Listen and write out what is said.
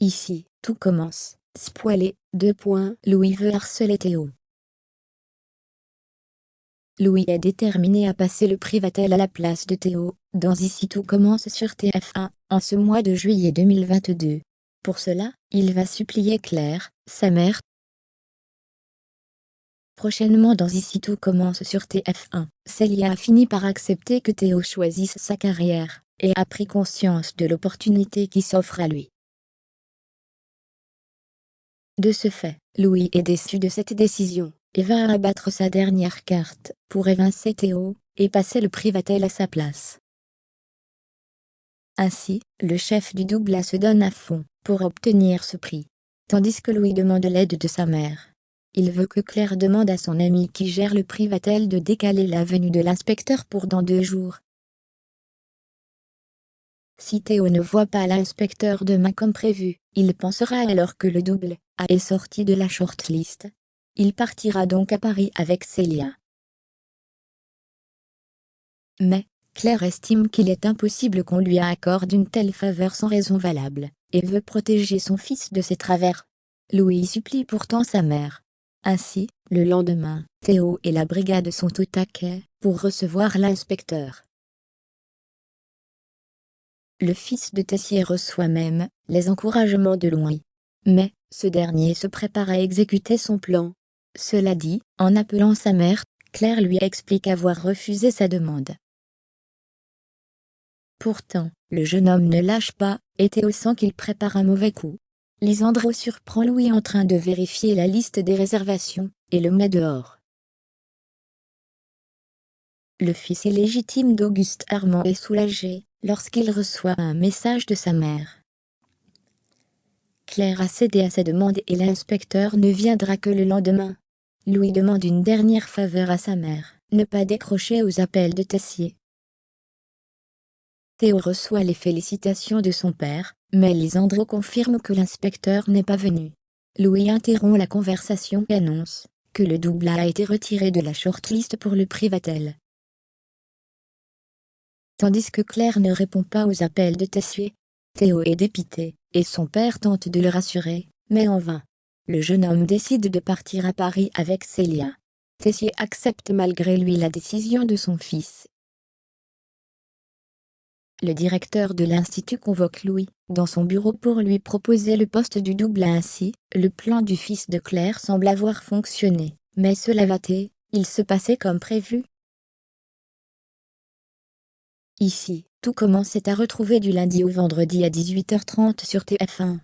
Ici, tout commence. Spoilé, Louis veut harceler Théo. Louis est déterminé à passer le Privatel à la place de Théo, dans Ici tout commence sur TF1, en ce mois de juillet 2022. Pour cela, il va supplier Claire, sa mère. Prochainement dans Ici tout commence sur TF1, Célia a fini par accepter que Théo choisisse sa carrière, et a pris conscience de l'opportunité qui s'offre à lui. De ce fait, Louis est déçu de cette décision, et va abattre sa dernière carte, pour évincer Théo, et passer le Privatel à sa place. Ainsi, le chef du double se donne à fond, pour obtenir ce prix. Tandis que Louis demande l'aide de sa mère. Il veut que Claire demande à son ami qui gère le Privatel de décaler la venue de l'inspecteur pour dans 2 jours. Si Théo ne voit pas l'inspecteur demain comme prévu, il pensera alors que le double A est sorti de la shortlist. Il partira donc à Paris avec Célia. Mais, Claire estime qu'il est impossible qu'on lui accorde une telle faveur sans raison valable, et veut protéger son fils de ses travers. Louis supplie pourtant sa mère. Ainsi, le lendemain, Théo et la brigade sont au taquet, pour recevoir l'inspecteur. Le fils de Tessier reçoit même les encouragements de Louis. Mais, ce dernier se prépare à exécuter son plan. Cela dit, en appelant sa mère, Claire lui explique avoir refusé sa demande. Pourtant, le jeune homme ne lâche pas, et Théo sent qu'il prépare un mauvais coup. Lisandro surprend Louis en train de vérifier la liste des réservations, et le met dehors. Le fils illégitime d'Auguste Armand est soulagé, lorsqu'il reçoit un message de sa mère. Claire a cédé à sa demande et l'inspecteur ne viendra que le lendemain. Louis demande une dernière faveur à sa mère, ne pas décrocher aux appels de Tessier. Théo reçoit les félicitations de son père, mais Lisandro confirme que l'inspecteur n'est pas venu. Louis interrompt la conversation et annonce que le double A été retiré de la shortlist pour le Privatel. Tandis que Claire ne répond pas aux appels de Tessier, Théo est dépité, et son père tente de le rassurer, mais en vain. Le jeune homme décide de partir à Paris avec Célia. Tessier accepte malgré lui la décision de son fils. Le directeur de l'Institut convoque Louis dans son bureau pour lui proposer le poste du double A. Ainsi, le plan du fils de Claire semble avoir fonctionné, mais cela vaté, il se passait comme prévu. Ici, tout commence est à retrouver du lundi au vendredi à 18h30 sur TF1.